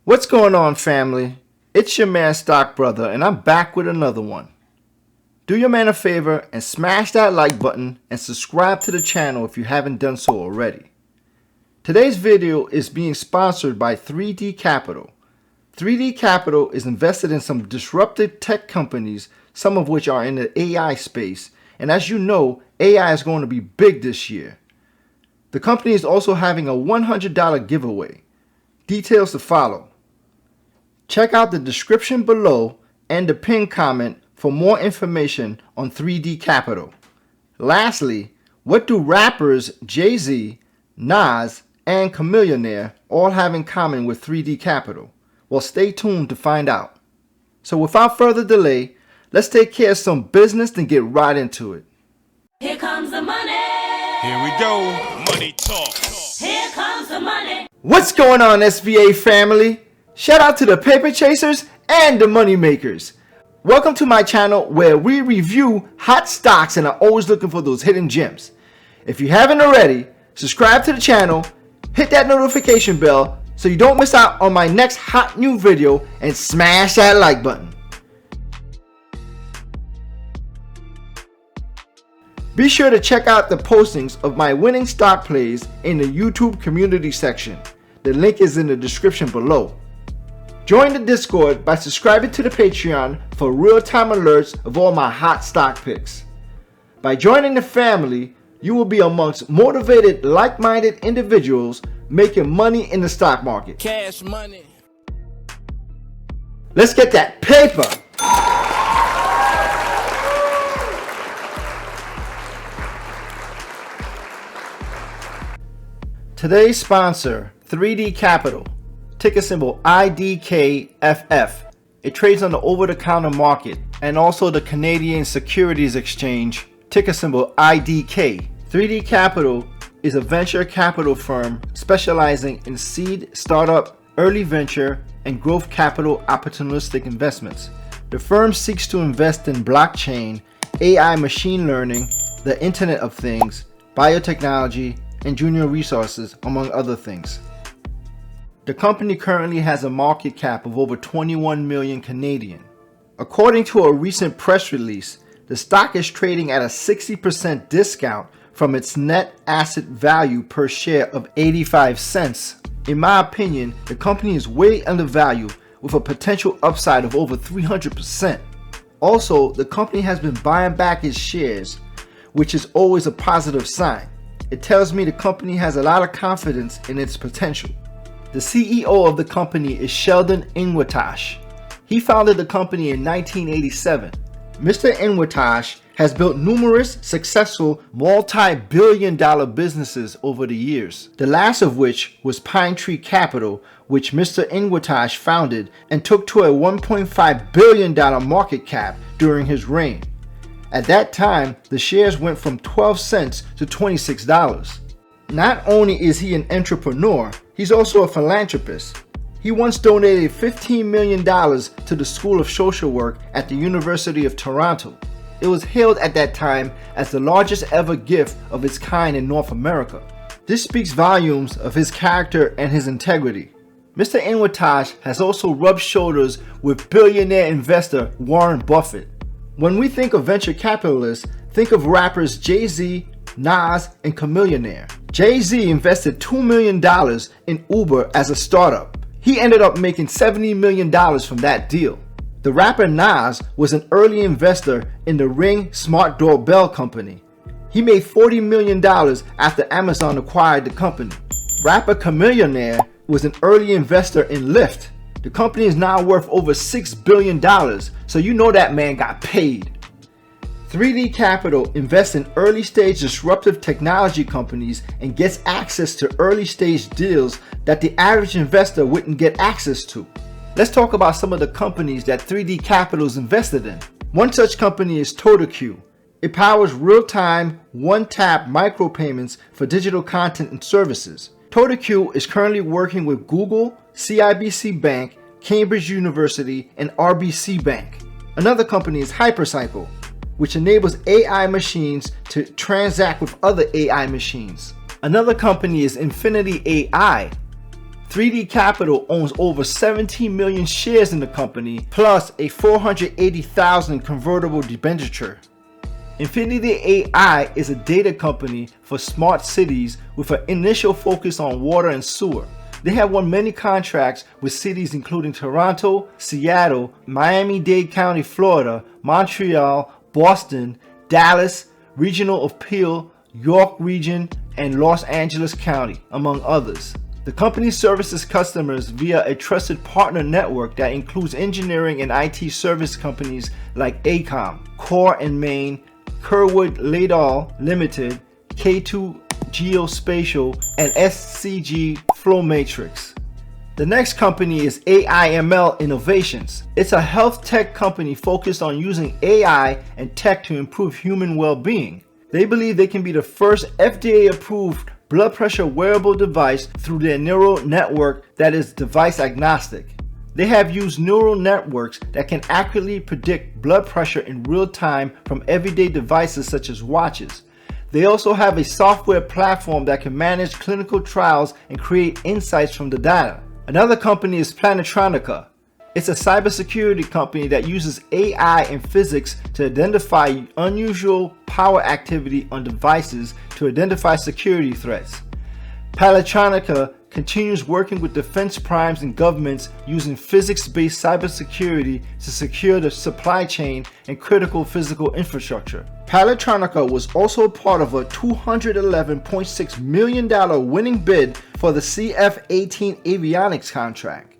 What's going on, family? It's your man Stock Brother, and I'm back with another one. Do your man a favor and smash that like button and subscribe to the channel if you haven't done so already. Today's video is being sponsored by 3D Capital. 3D Capital is invested in some disruptive tech companies, some of which are in the AI space, and as you know, AI is going to be big this year. The company is also having a $100 giveaway. Details to follow. Check out the description below and the pinned comment for more information on 3D Capital. Lastly, what do rappers Jay-Z, Nas, and Chamillionaire all have in common with 3D Capital? Well, stay tuned to find out. So without further delay, let's take care of some business and get right into it. Here comes the money. Here we go. Money talk. Here comes the money. What's going on, SBA family? Shout out to the paper chasers and the money makers. Welcome to my channel where we review hot stocks and are always looking for those hidden gems. If you haven't already, subscribe to the channel, hit that notification bell so you don't miss out on my next hot new video, and smash that like button. Be sure to check out the postings of my winning stock plays in the YouTube community section. The link is in the description below. Join the Discord by subscribing to the Patreon for real-time alerts of all my hot stock picks. By joining the family, you will be amongst motivated, like-minded individuals making money in the stock market. Cash money. Let's get that paper! Today's sponsor, 3D Capital. Ticker symbol IDKFF. It trades on the over-the-counter market and also the Canadian Securities Exchange, ticker symbol IDK. 3D Capital is a venture capital firm specializing in seed, startup, early venture, and growth capital opportunistic investments. The firm seeks to invest in blockchain, AI machine learning, the Internet of Things, biotechnology, and junior resources, among other things. The company currently has a market cap of over 21 million Canadian. According to a recent press release, the stock is trading at a 60% discount from its net asset value per share of 85 cents. In my opinion, the company is way undervalued with a potential upside of over 300%. Also, the company has been buying back its shares, which is always a positive sign. It tells me the company has a lot of confidence in its potential. The CEO of the company is Sheldon Inwitash. He founded the company in 1987. Mr. Inwitash has built numerous successful multi-billion-dollar businesses over the years, the last of which was Pine Tree Capital, which Mr. Inwitash founded and took to a $1.5 billion market cap during his reign. At that time, the shares went from 12 cents to $26. Not only is he an entrepreneur, he's also a philanthropist. He once donated $15 million to the School of Social Work at the University of Toronto. It was hailed at that time as the largest ever gift of its kind in North America. This speaks volumes of his character and his integrity. Mr. Inwitash has also rubbed shoulders with billionaire investor Warren Buffett. When we think of venture capitalists, think of rappers Jay-Z, Nas, and Chamillionaire. Jay-Z invested $2 million in Uber as a startup. He ended up making $70 million from that deal. The rapper Nas was an early investor in the Ring smart doorbell company. He made $40 million after Amazon acquired the company. Rapper Chamillionaire was an early investor in Lyft. The company is now worth over $6 billion, so you know that man got paid. 3D Capital invests in early-stage disruptive technology companies and gets access to early-stage deals that the average investor wouldn't get access to. Let's talk about some of the companies that 3D Capital is invested in. One such company is TotaQ. It powers real-time, one-tap micropayments for digital content and services. TotaQ is currently working with Google, CIBC Bank, Cambridge University, and RBC Bank. Another company is Hypercycle, which enables AI machines to transact with other AI machines. Another company is Infinity AI. 3D Capital owns over 17 million shares in the company, plus a 480,000 convertible debenture. Infinity AI is a data company for smart cities with an initial focus on water and sewer. They have won many contracts with cities including Toronto, Seattle, Miami-Dade County, Florida, Montreal, Boston, Dallas, Regional of Peel, York Region, and Los Angeles County, among others. The company services customers via a trusted partner network that includes engineering and IT service companies like AECOM, Core and Main, Kerwood Laidall Limited, K2 Geospatial, and SCG Flowmatrix. The next company is AIML Innovations. It's a health tech company focused on using AI and tech to improve human well-being. They believe they can be the first FDA-approved blood pressure wearable device through their neural network that is device agnostic. They have used neural networks that can accurately predict blood pressure in real time from everyday devices such as watches. They also have a software platform that can manage clinical trials and create insights from the data. Another company is Planetronica. It's a cybersecurity company that uses AI and physics to identify unusual power activity on devices to identify security threats. Planetronica continues working with defense primes and governments using physics-based cybersecurity to secure the supply chain and critical physical infrastructure. Planetronica was also part of a $211.6 million winning bid for the CF-18 avionics contract.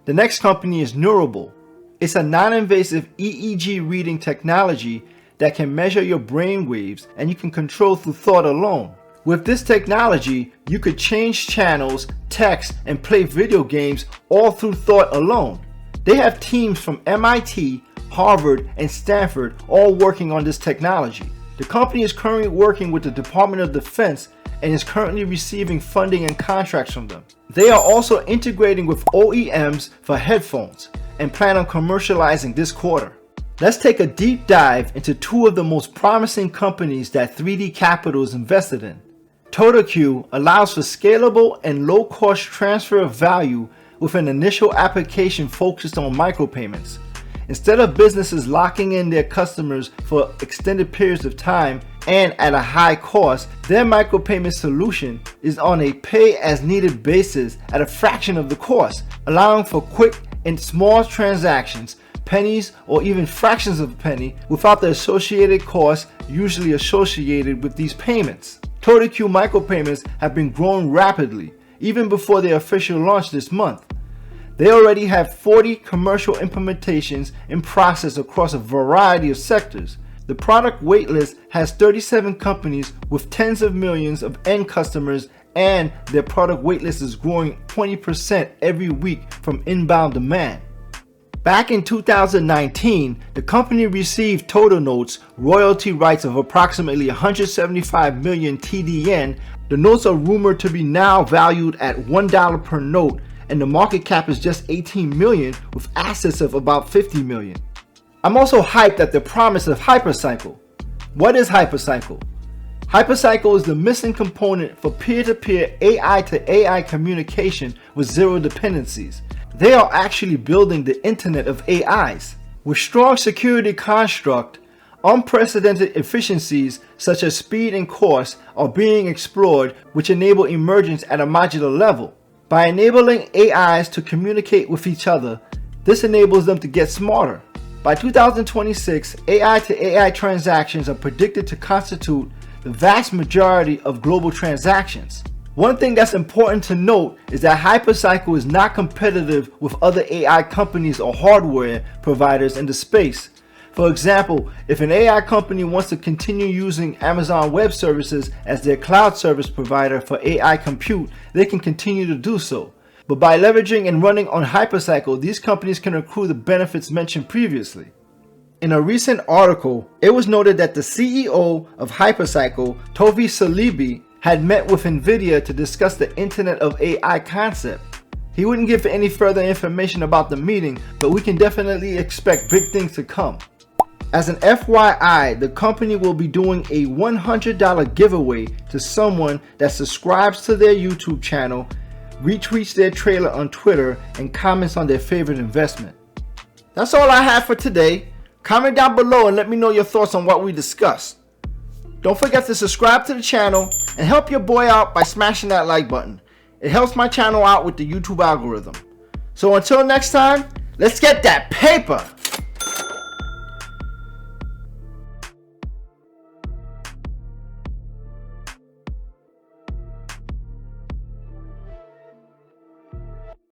The next company is Neurable. It's a non-invasive EEG reading technology that can measure your brain waves and you can control through thought alone. With this technology, you could change channels, text, and play video games all through thought alone. They have teams from MIT, Harvard, and Stanford all working on this technology. The company is currently working with the Department of Defense and is currently receiving funding and contracts from them. They are also integrating with OEMs for headphones and plan on commercializing this quarter. Let's take a deep dive into two of the most promising companies that 3D Capital is invested in. TotaQ allows for scalable and low-cost transfer of value with an initial application focused on micropayments. Instead of businesses locking in their customers for extended periods of time and at a high cost, their micropayment solution is on a pay-as-needed basis at a fraction of the cost, allowing for quick and small transactions, pennies or even fractions of a penny, without the associated costs usually associated with these payments. TotaQ micropayments have been growing rapidly, even before their official launch this month. They already have 40 commercial implementations in process across a variety of sectors. The product waitlist has 37 companies with tens of millions of end customers, and their product waitlist is growing 20% every week from inbound demand. Back in 2019, the company received total notes royalty rights of approximately 175 million TDN. The notes are rumored to be now valued at $1 per note, and the market cap is just 18 million with assets of about 50 million. I'm also hyped at the promise of Hypercycle. What is Hypercycle? Hypercycle is the missing component for peer-to-peer AI-to-AI communication with zero dependencies. They are actually building the Internet of AIs. With strong security construct, unprecedented efficiencies such as speed and cost are being explored, which enable emergence at a modular level. By enabling AIs to communicate with each other, this enables them to get smarter. By 2026, AI-to-AI transactions are predicted to constitute the vast majority of global transactions. One thing that's important to note is that Hypercycle is not competitive with other AI companies or hardware providers in the space. For example, if an AI company wants to continue using Amazon Web Services as their cloud service provider for AI compute, they can continue to do so. But by leveraging and running on Hypercycle, these companies can accrue the benefits mentioned previously. In a recent article, it was noted that the CEO of Hypercycle, Tovi Salibi, had met with NVIDIA to discuss the Internet of AI concept. He wouldn't give any further information about the meeting, but we can definitely expect big things to come. As an FYI, the company will be doing a $100 giveaway to someone that subscribes to their YouTube channel retweets their trailer on Twitter, and comments on their favorite investment. That's all I have for today. Comment down below and let me know your thoughts on what we discussed. Don't forget to subscribe to the channel and help your boy out by smashing that like button. It helps my channel out with the YouTube algorithm. So until next time, let's get that paper!